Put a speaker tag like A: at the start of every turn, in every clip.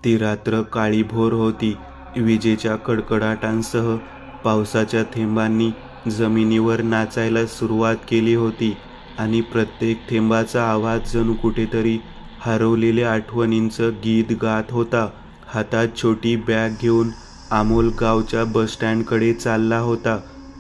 A: ती रात्र काळीभोर होती. विजेच्या कडकडाटांसह पावसाच्या थेंबांनी जमिनीवर नाचायला सुरुवात केली होती आणि प्रत्येक थेंबाचा आवाज जणू कुठेतरी हरवलेल्या आठवणींचं गीत गात होता. हातात छोटी बॅग घेऊन अमोल गावच्या बसस्टँडकडे चालला होता.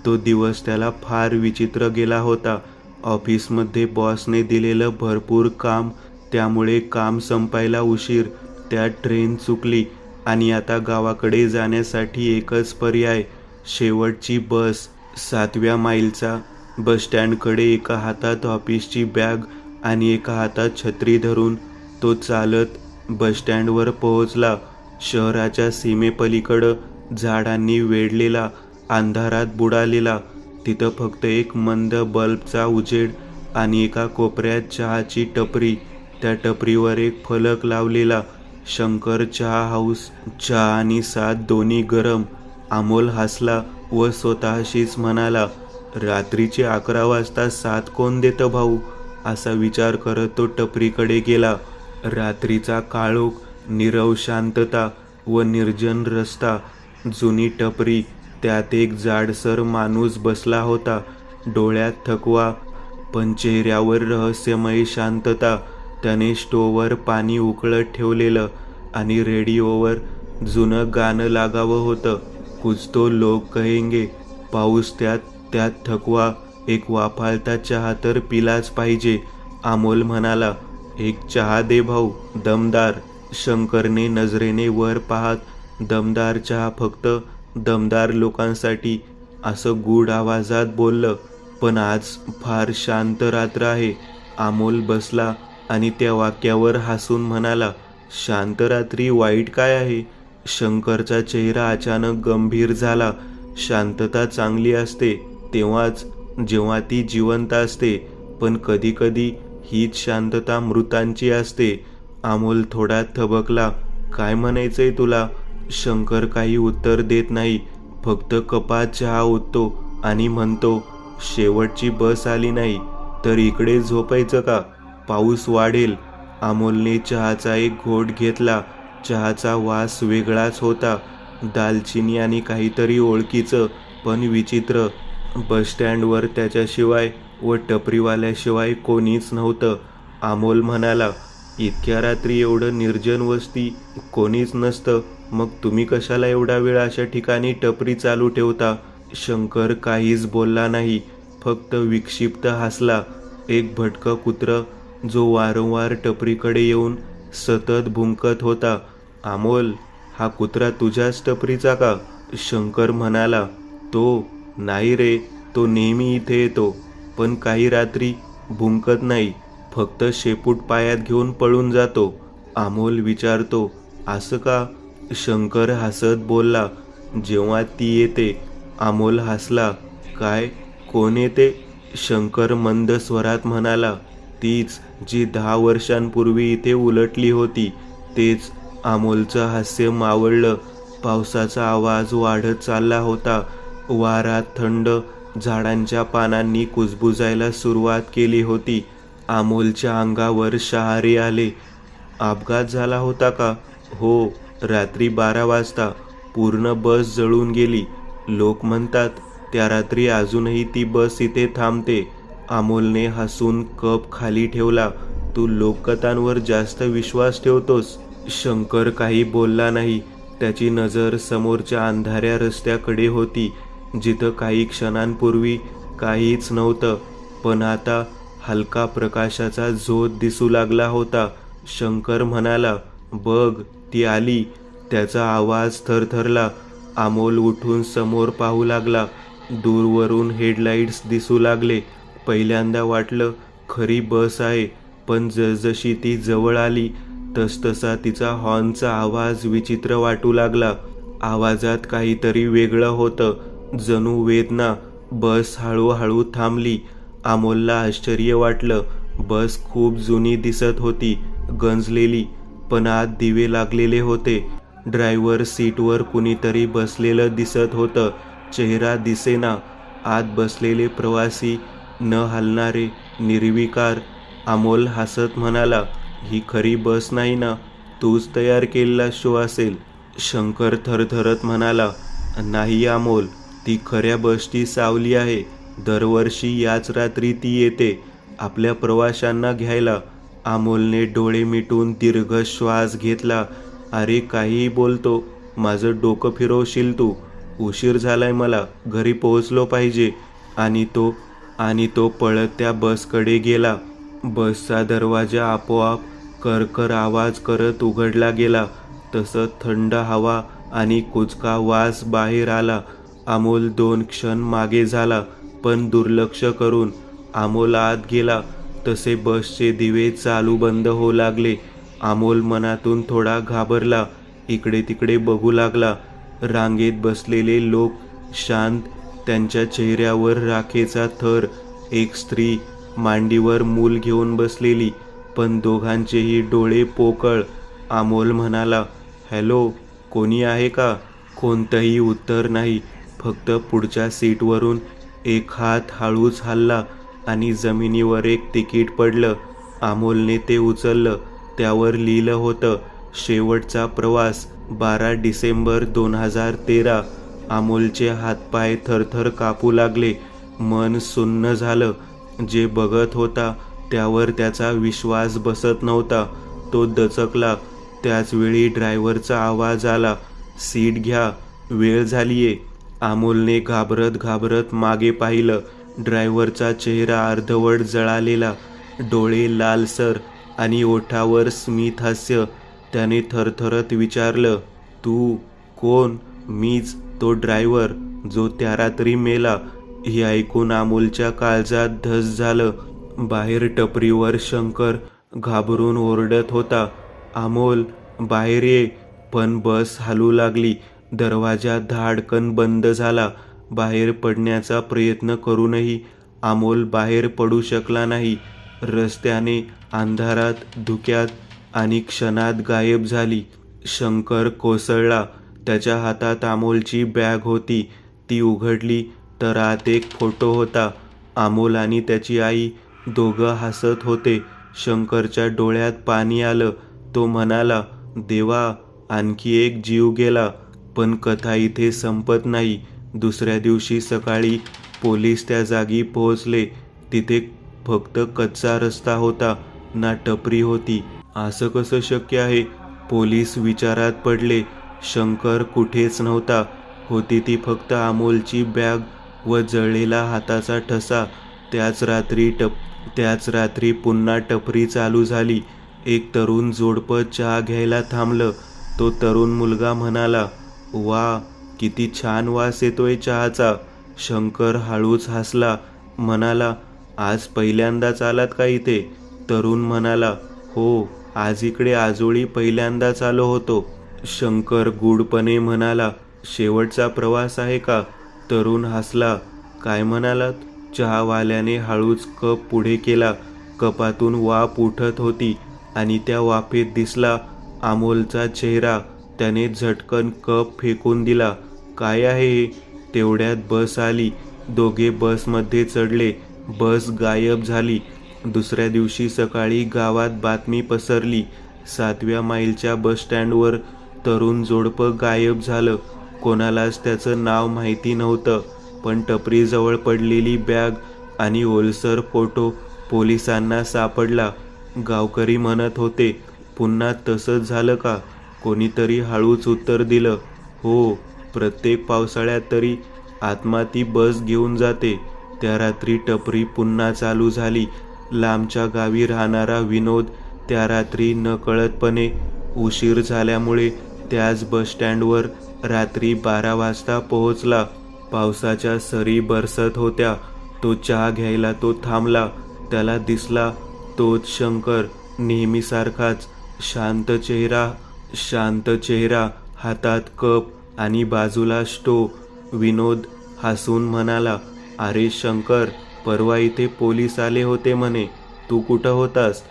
A: तो दिवस त्याला फार विचित्र गेला होता. ऑफिसमध्ये बॉसने दिलेलं भरपूर काम, त्यामुळे काम संपायला उशीर, त्यात ट्रेन चुकली आणि आता गावाकडे जाण्यासाठी एकच पर्याय, शेवटची बस. 7व्या माईलचा बसस्टँडकडे एका हातात ऑफिसची बॅग आणि एका हातात छत्री धरून तो चालत बसस्टँडवर पोहोचला. शहराच्या सीमेपलीकडं झाडांनी वेढलेला, अंधारात बुडालेला. तिथं फक्त एक मंद बल्बचा उजेड आणि एका कोपऱ्यात चहाची टपरी. त्या टपरीवर एक फलक लावलेला, शंकर चहा हाऊस. चहा आणि साथ दोन्ही गरम. अमोल हसला व स्वतःशीच म्हणाला, रात्रीचे 11 वाजता साथ कोण देतं भाऊ? असा विचार करत तो टपरीकडे गेला. रात्रीचा काळोख, नीरव शांतता व निर्जन रस्ता. जुनी टपरी, त्यात एक जाडसर माणूस बसला होता. डोळ्यात थकवा, पण चेहऱ्यावर रहस्यमय शांतता. त्याने स्टोव्हवर पाणी उकळत ठेवलेलं आणि रेडिओवर जुनं गाणं लागावं होतं, कुछ तो लोग कहेंगे. पाऊस, त्यात थकवा. एक वाफाळता चहा तर पिलाच पाहिजे. अमोल म्हणाला, एक चहा दे भाऊ, दमदार. शंकरने नजरेने वर पाहत, दमदार चहा फक्त दमदार लोकांसाठी, असं गूढ आवाजात बोललं. पण आज फार शांत रात्र आहे. अमोल बसला आणि त्या वाक्यावर हसून म्हणाला, शांत रात्री वाईट काय आहे? शंकरचा चेहरा अचानक गंभीर झाला. शांतता चांगली असते तेव्हाच, जेव्हा ती जिवंत असते, पण कधीकधी हीच शांतता मृतांची असते. अमोल थोडा थबकला. काय म्हणायचंय तुला? शंकर काही उत्तर देत नाही, फक्त कपात चहा ओततो आणि म्हणतो, शेवटची बस आली नाही तर इकडे झोपायचं का? पाऊस वाढेल. अमोलने चहाचा एक घोट घेतला. चहाचा वास वेगळाच होता, दालचिनी आणि काहीतरी ओळखीचं पण विचित्र. बसस्टँडवर त्याच्याशिवाय व टपरीवाल्याशिवाय कोणीच नव्हतं. अमोल म्हणाला, इतक्या रात्री एवढं निर्जन वस्ती, कोणीच नसतं, मग तुम्ही कशाला एवढा वेळ अशा ठिकाणी टपरी चालू ठेवता? शंकर काहीच बोलला नाही, फक्त विक्षिप्त हसला. एक भटकं कुत्रं, जो वारंवार टपरीकडे येऊन सतत भुंकत होता. अमोल, हा कुत्रा तुझ्याच टपरीचा का? शंकर म्हणाला, तो नाही रे, तो नेहमी इथे येतो, पण काही रात्री भुंकत नाही, फक्त शेपूट पायात घेऊन पळून जातो. अमोल विचारतो, असं का? शंकर हसत बोलला, जेव्हा ती येते. अमोल हसला. काय? कोण येते? शंकर मंद स्वरात म्हणाला, तीच जी 10 वर्षांपूर्वी इथे उलटली होती, तेच. अमोलचं हास्य मावळलं. पावसाचा आवाज वाढत चालला होता. वारा थंड, झाडांच्या पानांनी कुजबुजायला सुरुवात केली होती. अमोलच्या अंगावर शहारे आले. अपघात झाला होता का? हो, रात्री 12 वाजता. पूर्ण बस जळून गेली. लोक म्हणतात त्या रात्री अजूनही ती बस इथे थांबते. अमोलने हसून कप खाली ठेवला. तू लोककथांवर जास्त विश्वास ठेवतोस? शंकर काही बोलला नाही. त्याची नजर समोरच्या अंधाऱ्या रस्त्याकडे होती, जिथं काही क्षणांपूर्वी काहीच नव्हतं, पण आता हलका प्रकाशाचा झोत दिसू लागला होता. शंकर म्हणाला, बघ, ती आली. त्याचा आवाज थरथरला. अमोल उठून समोर पाहू लागला. दूरवरून हेडलाईट्स दिसू लागले. पहिल्यांदा वाटलं खरी बस आहे, पण जसजशी ती जवळ आली तसतसा तिचा हॉर्नचा आवाज विचित्र वाटू लागला. आवाजात काहीतरी वेगळं होतं, जणू वेदना. बस हळूहळू थांबली. अमोलला आश्चर्य वाटलं. बस खूप जुनी दिसत होती, गंजलेली, पण आत दिवे लागलेले होते. ड्रायव्हर सीटवर कुणीतरी बसलेलं दिसत होतं. चेहरा दिसेना. आत बसलेले प्रवासी न हलणारे, निर्विकार. अमोल हसत म्हणाला, ही खरी बस नाही ना? तूच तयार केलेला शो असेल. शंकर थरथरत म्हणाला, नाही अमोल, ती खऱ्या बसची सावली आहे. दरवर्षी याच रात्री ती येते आपल्या प्रवाशांना घ्यायला. अमोलने डोळे मिटून दीर्घ श्वास घेतला. अरे काहीही बोलतो, माझं डोकं फिरवशील तू. उशीर झालाय, मला घरी पोहोचलो पाहिजे. आणि तो पळत त्या बसकडे गेला. बसचा दरवाजा आपोआप करकर आवाज करत उघडला गेला. तसं थंड हवा आणि कुचका वास बाहेर आला. अमोल 2 क्षण मागे झाला, पण दुर्लक्ष करून अमोल आत गेला. तसे बसचे दिवे चालू बंद होऊ लागले. अमोल मनातून थोडा घाबरला. इकडे तिकडे बघू लागला. रांगेत बसलेले लोक शांत, त्यांच्या चेहऱ्यावर राखेचा थर. एक स्त्री मांडीवर मूल घेऊन बसलेली, पण दोघांचेही डोळे पोकळ. अमोल म्हणाला, हॅलो, कोणी आहे का? कोणतंही उत्तर नाही. फक्त पुढच्या सीटवरून एक हात हळूच हलला आणि जमिनीवर एक तिकीट पडलं. अमोलने ते उचललं. त्यावर लिहिलं होतं, शेवटचा प्रवास 12 डिसेंबर 2013. अमोलचे हातपाय थरथर कापू लागले. मन सुन्न झालं. जे बघत होता त्यावर त्याचा विश्वास बसत नव्हता. तो दचकला. त्याचवेळी ड्रायव्हरचा आवाज आला, सीट घ्या, वेळ झालीये. अमोलने घाबरत घाबरत मागे पाहिलं. ड्रायव्हरचा चेहरा अर्धवट जळालेला, डोळे लालसर आणि ओठावर स्मित हास्य. त्याने थरथरत विचारलं, तू कोण? मीच, तो ड्रायव्हर जो त्या रात्री मेला. हे ऐकून अमोलच्या काळजात धस झालं. बाहेर टपरीवर शंकर घाबरून ओरडत होता, अमोल, बाहेर ये. पण बस हलू लागली. दरवाजा धाडकन बंद झाला. बाहेर पडण्याचा प्रयत्न करूनही अमोल बाहेर पडू शकला नाही. रस्त्याने अंधारात, धुक्यात आणि क्षणात गायब झाली. शंकर कोसळला. त्याच्या हातात अमोलची बॅग होती. ती उघडली तर आत एक फोटो होता. अमोल आणि त्याची आई दोघं हसत होते. शंकरच्या डोळ्यात पाणी आलं. तो म्हणाला, देवा, आणखी एक जीव गेला. पण कथा इथे संपत नाही. दुसऱ्या दिवशी सकाळी पोलीस त्या जागी पोहोचले. तिथे फक्त कच्चा रस्ता होता, ना टपरी होती. असं कसं शक्य आहे? पोलीस विचारात पडले. शंकर कुठेच नव्हता. होती ती फक्त अमोलची बॅग व जळलेला हाताचा ठसा. त्याच रात्री पुन्हा टपरी चालू झाली. एक तरुण जोडपं चहा घ्यायला थांबलं. तो तरुण मुलगा म्हणाला, वा, किती छान वास येतोय चहाचा. शंकर हळूच हसला. म्हणाला, आज पहिल्यांदाच आलात का इथे? तरुण म्हणाला, हो, आज इकडे आजोळी पहिल्यांदाच आलो होतो. शंकर गूढपणे म्हणाला, शेवटचा प्रवास आहे का? तरुण हसला. काय म्हणालात? चहावाल्याने हळूच कप पुढे केला. कपातून वाफ उठत होती आणि त्या वाफेत दिसला अमोलचा चेहरा. त्याने झटकन कप फेकून दिला. काय आहे हे? तेवढ्यात बस आली. दोघे बसमध्ये चढले. बस गायब झाली. दुसऱ्या दिवशी सकाळी गावात बातमी पसरली. 7व्या माईलच्या बसस्टँडवर तरुण जोडपं गायब झालं. कोणालाच त्याचं नाव माहिती नव्हतं. पण टपरीजवळ पडलेली बॅग आणि ओलसर फोटो पोलिसांना सापडला. गावकरी म्हणत होते, पुन्हा तसंच झालं का? कोणीतरी हळूच उत्तर दिलं, हो, प्रत्येक पावसाळ्यात तरी आत्मा ती बस घेऊन जाते. त्या रात्री टपरी पुन्हा चालू झाली. लांबच्या गावी राहणारा विनोद त्या रात्री नकळतपणे उशीर झाल्यामुळे त्याच बसस्टँडवर रात्री 12 वाजता पोहोचला. पावसाच्या सरी बरसत होत्या. तो चहा घ्यायला थांबला. त्याला दिसला तोच शंकर, नेहमीसारखाच, शांत चेहरा, हातात कप आणि बाजूला स्टो. विनोद हसून म्हणाला, अरे शंकर, परवा इथे पोलीस आले होते म्हणे, तू कुठं होतास?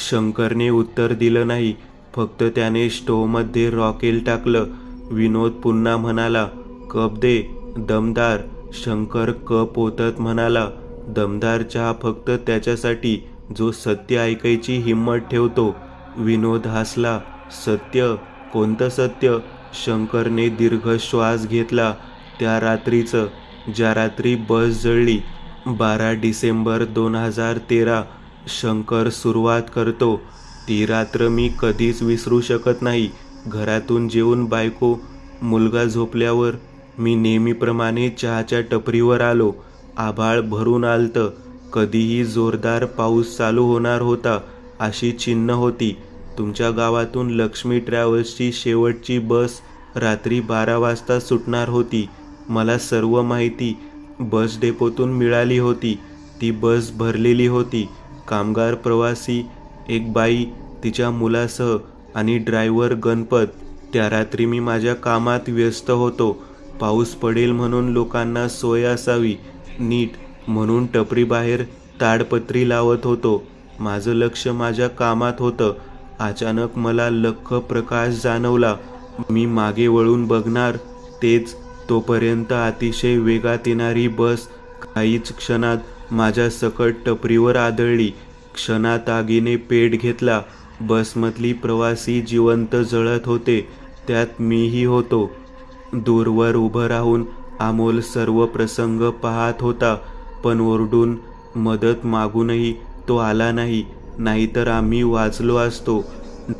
A: शंकरने उत्तर दिलं नाही. फक्त त्याने स्टोमध्ये रॉकेल टाकलं. विनोद पुन्हा म्हणाला, कप दे, दमदार. शंकर कप ओतत म्हणाला, दमदार चहा फक्त त्याच्यासाठी जो सत्य ऐकायची हिंमत ठेवतो. विनोद हसला. सत्य? कोणतं सत्य? शंकरने दीर्घ श्वास घेतला. त्या रात्रीचं, ज्या रात्री बस जळली. 12 डिसेंबर 2013. शंकर सुरुवात करतो. ती रात्र मी कधीच विसरू शकत नाही. घरातून जेवून बायको, मुलगा झोपल्यावर मी नेहमीप्रमाणे चहाच्या टपरीवर आलो. आभाळ भरून आलतं. कधीही जोरदार पाऊस चालू होणार होता अशी चिन्ह होती. तुमच्या गावातून लक्ष्मी ट्रॅव्हल्सची शेवटची बस रात्री 12 वाजता सुटणार होती. मला सर्व माहिती बस डेपोतून मिळाली होती. ती बस भरलेली होती. कामगार प्रवासी, एक बाई तिच्या मुलासह आणि ड्रायव्हर गणपत. त्या रात्री मी माझ्या कामात व्यस्त होतो. पाऊस पडेल म्हणून लोकांना सोय असावी नीट म्हणून टपरीबाहेर ताडपत्री लावत होतो. माझं लक्ष माझ्या कामात होतं. अचानक मला लख्ख प्रकाश जाणवला. मी मागे वळून बघणार तेच तोपर्यंत अतिशय वेगात येणारी बस काहीच क्षणात माझ्या सकट टपरीवर आदळली. क्षणात आगीने पेट घेतला. बसमधली प्रवासी जिवंत जळत होते. त्यात मीही होतो. दूरवर उभं राहून अमोल सर्व प्रसंग पाहत होता. पण ओरडून मदत मागूनही तो आला नाही. नाहीतर आम्ही वाचलो असतो.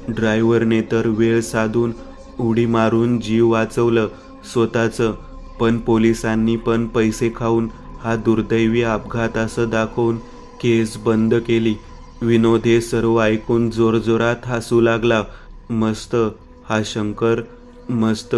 A: ड्रायव्हरने तर वेळ साधून उडी मारून जीव वाचवलं स्वतःचं. पण पोलिसांनी पण पैसे खाऊन हा दुर्दैवी अपघात असं दाखवून केस बंद केली. विनोद हे सर्व ऐकून जोरजोरात हसू लागला. मस्त हा शंकर, मस्त.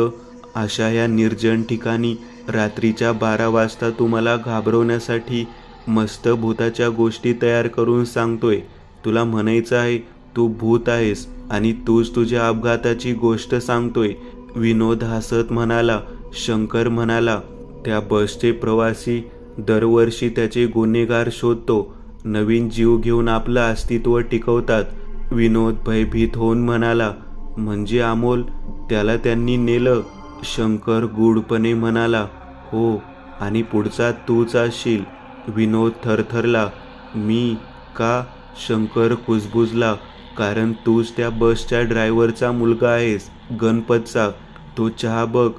A: अशा या निर्जन ठिकाणी रात्रीच्या 12 वाजता तुम्हाला घाबरवण्यासाठी मस्त भूताच्या गोष्टी तयार करून सांगतोय. तुला म्हणायचं आहे तू भूत आहेस आणि तूच तुझ्या अपघाताची गोष्ट सांगतोय. विनोद हसत म्हणाला. शंकर म्हणाला, त्या बसचे प्रवासी दरवर्षी त्याचे गुन्हेगार शोधतो. नवीन जीव घेऊन आपलं अस्तित्व टिकवतात. विनोद भयभीत होऊन म्हणाला, म्हणजे अमोल, त्याला त्यांनी नेलं? शंकर गूढपणे म्हणाला, हो, आणि पुढचा तूच असशील. विनोद थरथरला. मी? का? शंकर कुजबुजला. कारण तूच त्या बसच्या ड्रायव्हरचा मुलगा आहेस, गणपतचा. तो चहा बघ.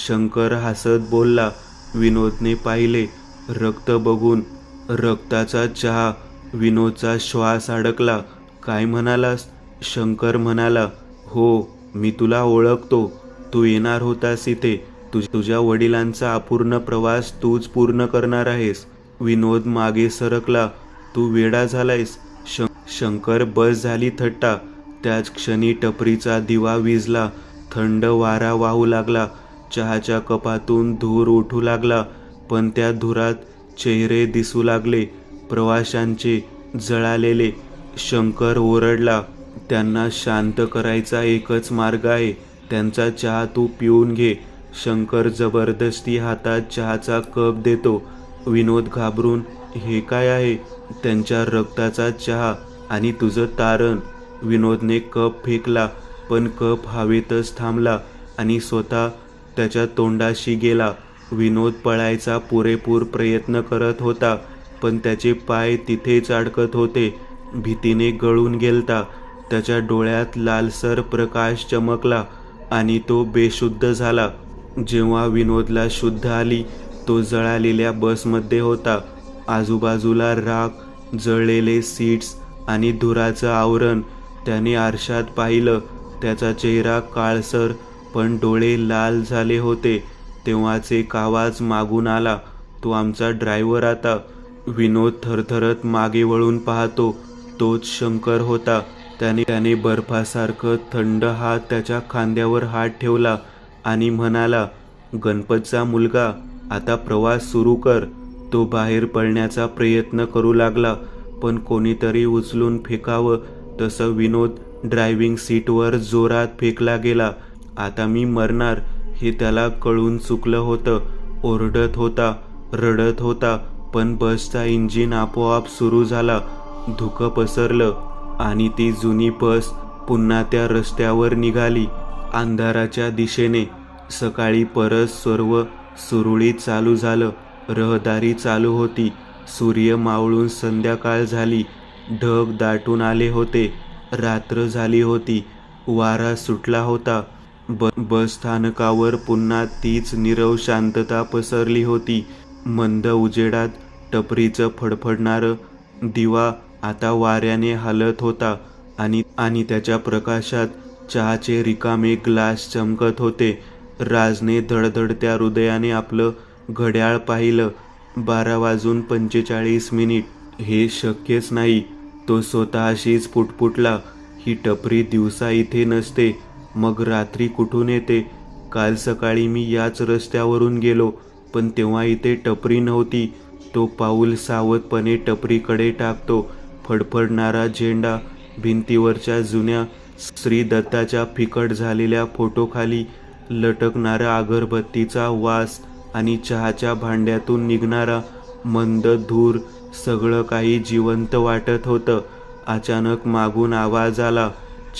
A: शंकर हसत बोलला. विनोदने पाहिले. रक्त बघून. रक्ताचा चहा. विनोदचा श्वास अडकला. काय म्हणालास? शंकर म्हणाला, हो, मी तुला ओळखतो. तू येणार होतास इथे. तुझ्या वडिलांचा अपूर्ण प्रवास तूच पूर्ण करणार आहेस. विनोद मागे सरकला. तू वेडा झालायस? शंकर बस झाली थट्टा. त्याच क्षणी टपरीचा दिवा विझला. थंड वारा वाहू लागला. चहाच्या कपातून धूर उठू लागला. पण त्या धुरात चेहरे दिसू लागले, प्रवाशांचे, जळालेले. शंकर ओरडला, त्यांना शांत करायचा एकच मार्ग आहे. त्यांचा चहा तू पिऊन घे. शंकर जबरदस्ती हातात चहाचा कप देतो. विनोद घाबरून, हे काय आहे? त्यांच्या रक्ताचा चहा आणि तुझं तारण. विनोदने कप फेकला. पण कप हवेतच थांबला आणि स्वतः त्याच्या तोंडाशी गेला. विनोद पळायचा पुरेपूर प्रयत्न करत होता. पण त्याचे पाय तिथेच अडकत होते. भीतीने गळून गेलता. त्याच्या डोळ्यात लालसर प्रकाश चमकला आणि तो बेशुद्ध झाला. जेव्हा विनोदला शुद्ध आली, तो जळालेल्या बसमध्ये होता. आजूबाजूला राख, जळलेले सीट्स आणि धुराचं आवरण. त्याने आरशात पाहिलं. त्याचा चेहरा काळसर, पण डोळे लाल झाले होते. तेव्हाच एक आवाज मागून आला, तो आमचा ड्रायव्हर आता. विनोद थरथरत मागे वळून पाहतो. तोच शंकर होता. त्याने बर्फासारखं थंड हात त्याच्या खांद्यावर हात ठेवला आणि म्हणाला, गणपतचा मुलगा, आता प्रवास सुरू कर. तो बाहेर पडण्याचा प्रयत्न करू लागला. पण कोणीतरी उचलून फेकावं तसं विनोद ड्रायव्हिंग सीटवर जोरात फेकला गेला. आता मी मरणार हे त्याला कळून चुकलं होतं. ओरडत होता, रडत होता. पण बसचा इंजिन आपोआप सुरू झाला. धुकं पसरलं आणि ती जुनी बस पुन्हा त्या रस्त्यावर निघाली, अंधाराच्या दिशेने. सकाळी परत सर्व सुरळीत चालू झालं. रहदारी चालू होती. सूर्य मावळून संध्याकाळ झाली. ढग दाटून आले होते. रात्र झाली होती. वारा सुटला होता. बस स्थानकावर पुन्हा तीच नीरव शांतता पसरली होती. मंद उजेडात टपरीचं फडफडणारं दिवा आता वाऱ्याने हलत होता आणि त्याच्या प्रकाशात चहाचे रिकामे ग्लास चमकत होते. राजने धडधडत्या हृदयाने आपलं घड्याळ पाहिलं. 12:45. हे शक्यच नाही. तो स्वतःशीच पुटपुटला. ही टपरी दिवसा इथे नसते, मग रात्री कुठून येते? काल सकाळी मी याच रस्त्यावरून गेलो, पण तेव्हा इथे टपरी नव्हती. तो पाऊल सावधपणे टपरीकडे टाकतो. फडफडणारा झेंडा, भिंतीवरच्या जुन्या श्री दत्ताच्या फिकट झालेल्या फोटोखाली लटकणारा अगरबत्तीचा वास आणि चहाच्या भांड्यातून निघणारा मंद धूर, सगळं काही जिवंत वाटत होतं. अचानक मागून आवाज आला,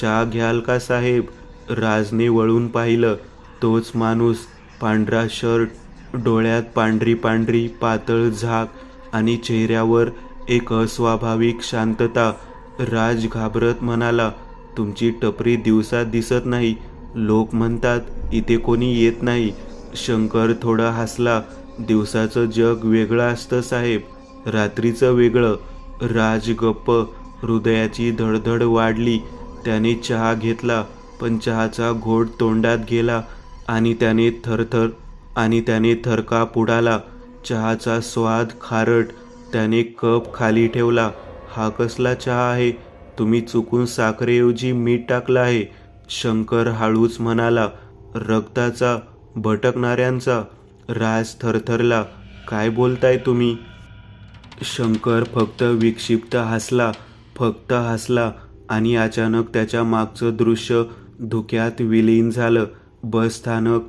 A: "चहा घ्याल का साहेब?" राजने वळून पाहिलं. तोच माणूस, पांढरा शर्ट, डोळ्यात पांढरी पांढरी पातळ झाक आणि चेहऱ्यावर एक अस्वाभाविक शांतता. राज घाबरत म्हणाला, "तुमची टपरी दिवसा दिसत नाही. लोक म्हणतात इथे कोणी येत नाही." शंकर थोडा हसला. "दिवसाचं जग वेगळं असतं साहेब, रात्रीचं वेगळं." राज गप्प. हृदयाची धडधड वाढली. त्याने चहा घेतला, पण चहाचा घोट तोंडात गेला आणि त्याने थरकाप उडाला. चहाचा स्वाद खारट. त्याने कप खाली ठेवला. "हा कसला चहा आहे? तुम्ही चुकून साखरेऐवजी मीठ टाकलं आहे." शंकर हळूच म्हणाला, "रक्ताचा, भटकणाऱ्यांचा." राज थरथरला. "काय बोलताय तुम्ही?" शंकर फक्त विक्षिप्त हसला आणि अचानक त्याच्या मागचं दृश्य धुक्यात विलीन झालं. बस स्थानक,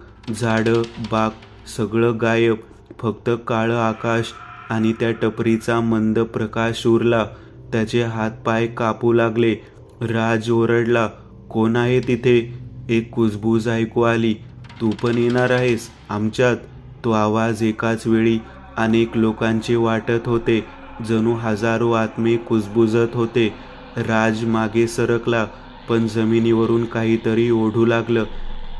A: झाडं, बाग, सगळं गायब. फक्त काळं आकाश आणि त्या टपरीचा मंद प्रकाश उरला. त्याचे हातपाय कापू लागले. राज ओरडला, "कोण आहे तिथे?" एक कुजबूज ऐकू आली. "तू पण येणार आहेस आमच्यात?" तो आवाज एकाच वेळी अनेक लोकांचे वाटत होते, जणू हजारो आत्मे कुजबुजत होते. राज मागे सरकला, पण जमिनीवरून काहीतरी ओढू लागलं.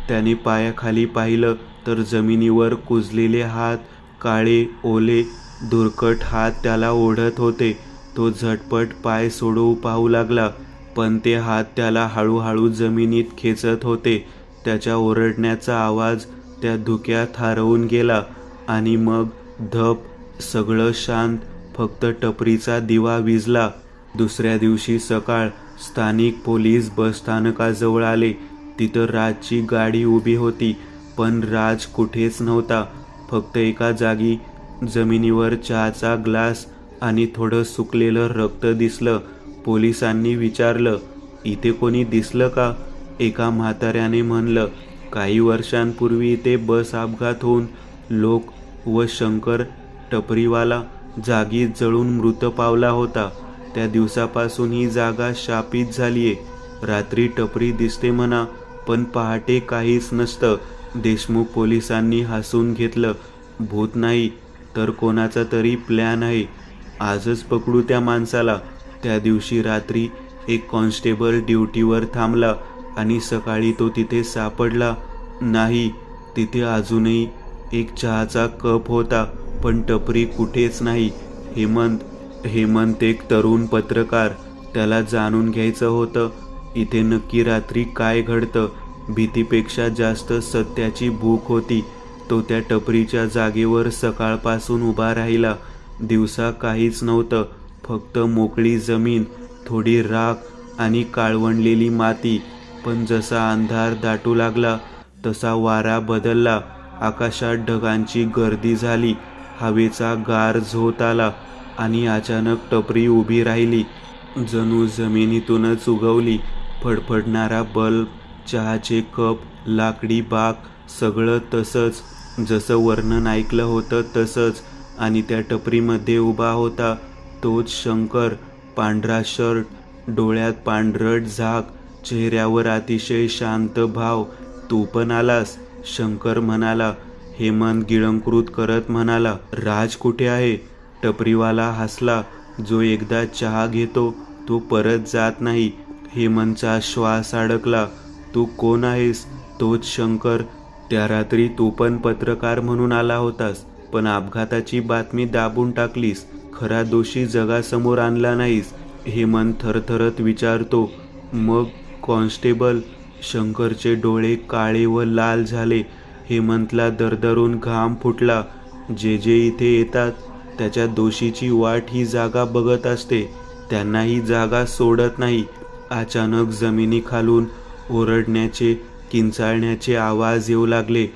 A: त्याने पायाखाली पाहिलं तर जमिनीवर कुजलेले हात, काळे, ओले, धुरकट हात त्याला ओढत होते. तो झटपट पाय सोडवू पाहू लागला, पण ते हात त्याला हळूहळू जमिनीत खेचत होते. त्याच्या ओरडण्याचा आवाज त्या धुक्यात हरवून गेला आणि मग धप, सगळं शांत. फक्त टपरीचा दिवा विझला. दुसऱ्या दिवशी सकाळ. स्थानिक पोलीस बसस्थानकाजवळ आले. तिथं राजची गाडी उभी होती, पण राज कुठेच नव्हता. फक्त एका जागी जमिनीवर चहाचा ग्लास आणि थोडं सुकलेलं रक्त दिसलं. पोलिसांनी विचारलं, "इथे कोणी दिसलं का?" एका म्हाताऱ्याने म्हणलं, "काही वर्षांपूर्वी इथे बस अपघात होऊन लोक व शंकर टपरीवाला जागीच जळून मृत पावला होता. त्या दिवसापासून ही जागा शापित झालीये. रात्री टपरी दिसते म्हणा, पण पहाटे काहीच नसतं." देशमुख पोलिसांनी हसून घेतलं. "भूत नाही तर कोणाचा तरी प्लॅन आहे. आजच पकडू त्या माणसाला." त्या दिवशी रात्री एक कॉन्स्टेबल ड्युटीवर थांबला आणि सकाळी तो तिथे सापडला नाही. तिथे अजूनही एक चहाचा कप होता, पण टपरी कुठेच नाही. हेमंत एक तरुण पत्रकार. त्याला जाणून घ्यायचं होतं इथे नक्की रात्री काय घडतं. भीतीपेक्षा जास्त सत्याची भूक होती. तो त्या टपरीच्या जागेवर सकाळपासून उभा राहिला. दिवसा काहीच नव्हतं, फक्त मोकळी जमीन, थोडी राख आणि काळवंडलेली माती. पण जसा अंधार दाटू लागला तसा वारा बदलला. आकाशात ढगांची गर्दी झाली. हवेचा गार झोत आला आणि अचानक टपरी उभी राहिली, जणू जमिनीतूनच उगवली. फडफडणारा बल्ब, चहाचे कप, लाकडी बाक, सगळं तसंच जसं वर्णन ऐकलं होतं तसंच. आणि त्या टपरीमध्ये उभा होता तोच शंकर. पांढरा शर्ट, डोळ्यात पांढरट झाक, चेहऱ्यावर अतिशय शांत भाव. "तू पण आलास?" शंकर म्हणाला. हेमंत गिळंकृत करत म्हणाला, "राज कुठे आहे?" टपरीवाला हसला. "जो एकदा चहा घेतो तो परत जात नाही." हेमंतचा श्वास अडकला. तू कोण आहेस? तोच शंकर. त्या रात्री तू पण पत्रकार म्हणून आला होतास, पण अपघाताची बातमी दाबून टाकलीस. खरा दोषी जगासमोर आणला नाहीस. हेमंत थरथरत विचारतो. मग कॉन्स्टेबल? शंकरचे डोळे काळे व लाल झाले. हेमंतला दरदरून घाम फुटला. जे जे इथे येतात त्याच्या दोषीची वाट ही जागा बघत असते. त्यांना ही जागा सोडत नाही. अचानक जमिनीखालून ओरडण्याचे, किंचाळण्याचे आवाज येऊ लागले.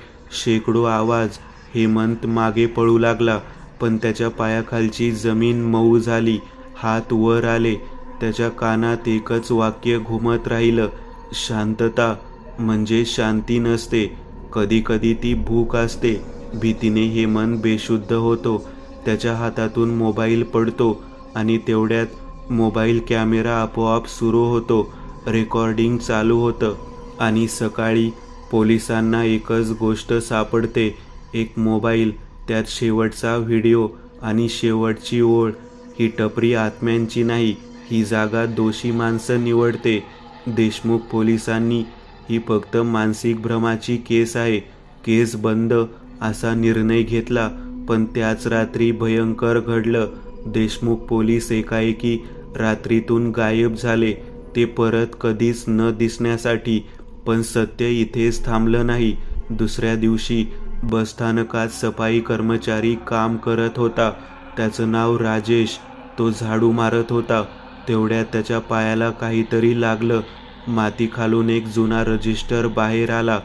A: शेकडो आवाज. हेमंत मागे पळू लागला, पण त्याच्या पायाखालची जमीन मऊ झाली. हात वर आले. त्याच्या कानात एकच वाक्य घुमत राहिलं, शांतता. म्हणजे शांती नसते, कधी कधी ती भूक असते. भीतीने हेमंत बेशुद्ध होतो. त्याच्या हातातून मोबाईल पडतो आणि तेवढ्यात मोबाईल कॅमेरा आपोआप सुरू होतो. रेकॉर्डिंग चालू होतं. आणि सकाळी पोलिसांना एकच गोष्ट सापडते, एक मोबाईल, त्यात शेवटचा व्हिडिओ आणि शेवटची ओळ. ही टपरी आत्म्यांची नाही, ही जागा दोषी माणसं निवडते. देशमुख पोलिसांनी ही फक्त मानसिक भ्रमाची केस आहे, केस बंद असा निर्णय घेतला. पण त्याच रात्री भयंकर घडलं. देशमुख पोलीस एकाएकी रात्रीतून गायब झाले. ते परत कधीच न दिसण्यासाठी. पण सत्य इथेच थांबलं नाही. दुसऱ्या दिवशी बसस्थानकात सफाई कर्मचारी काम करत होता. त्याचं नाव राजेश. तो झाडू मारत होता. तेवढ्यात त्याच्या पायाला काहीतरी लागलं. मातीखालून एक जुना रजिस्टर बाहेर आला.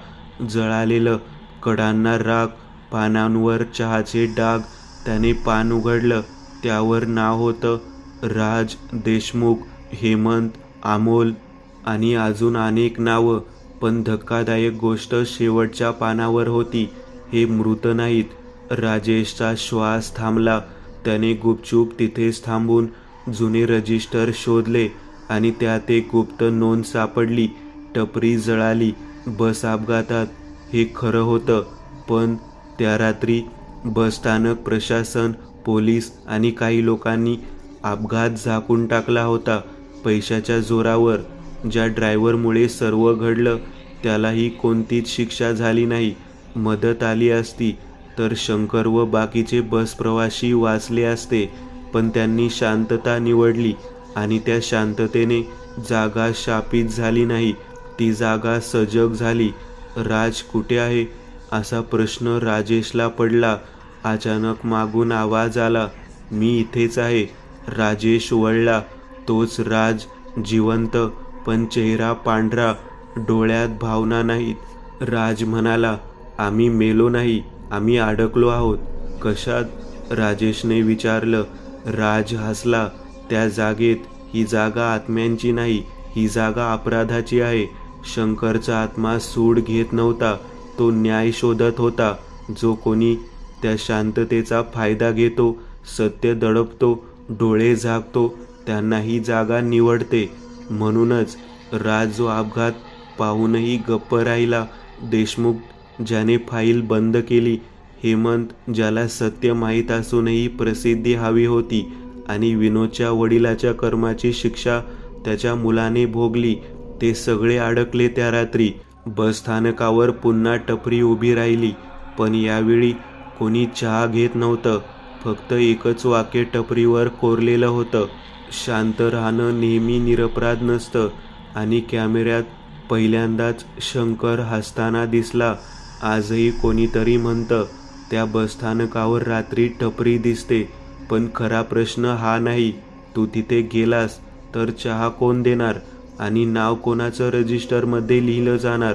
A: जळालेलं, कडांना राख, पानांवर चहाचे डाग. त्याने पान उघडलं. त्यावर नाव होतं, राज देशमुख, हेमंत, अमोल आणि अजून अनेक नावं. पण धक्कादायक गोष्ट शेवटच्या पानावर होती. हे मृत नाहीत. राजेशचा श्वास थांबला. त्याने गुपचूप तिथेच थांबून जुने रजिस्टर शोधले आणि त्यात एक गुप्त नोंद सापडली. टपरी जळाली बस अपघातात. हे खरं होतं. पण त्या रात्री बसस्थानक प्रशासन, पोलीस आणि काही लोकांनी अपघात झाकून टाकला होता. पैशाच्या जोरावर. ज्या ड्रायव्हरमुळे सर्व घडलं त्यालाही कोणतीच शिक्षा झाली नाही. मदत आली असती तर शंकर व बाकीचे बस प्रवासी वाचले असते. पण त्यांनी शांतता निवडली आणि त्या शांततेने जागा शापित झाली नाही, ती जागा सजग झाली. राज कुठे आहे असा प्रश्न राजेशला पडला. अचानक मागून आवाज आला, मी इथेच आहे. राजेश वळला. तोच राज, जिवंत, पण चेहरा पांढरा, डोळ्यात भावना नाहीत. राज म्हणाला, आम्ही मेलो नाही, आम्ही अडकलो आहोत. कशात? राजेशने विचारलं. राज हसला. त्या जागेत. ही जागा आत्म्यांची नाही, ही जागा अपराधाची आहे. शंकरचा आत्मा सूड घेत नव्हता. तो न्याय शोधत होता. जो कोणी त्या शांततेचा फायदा घेतो, सत्य दडपतो, डोळे झाकतो, त्यांना ही जागा निवडते. म्हणूनच राज जो अपघात पाहूनही गप्प राहिला, देशमुख ज्याने फाईल बंद केली, हेमंत ज्याला सत्य माहीत असूनही प्रसिद्धी हवी होती, आणि विनोदच्या वडिलाच्या कर्माची शिक्षा त्याच्या मुलाने भोगली, ते सगळे अडकले त्या रात्री. बसस्थानकावर पुन्हा टपरी उभी राहिली. पण यावेळी कोणी चहा घेत नव्हतं. फक्त एकच वाक्य टपरीवर कोरलेलं होतं, शांत राहणं नेहमी निरपराध नसतं. आणि कॅमेऱ्यात पहिल्यांदाच शंकर हसताना दिसला. आजही कोणीतरी म्हणतं, त्या बसस्थानकावर रात्री टपरी दिसते. पण खरा प्रश्न हा नाही. तू तिथे गेलास तर चहा कोण देणार आणि नाव कोणाचं रजिस्टरमध्ये लिहिलं जाणार?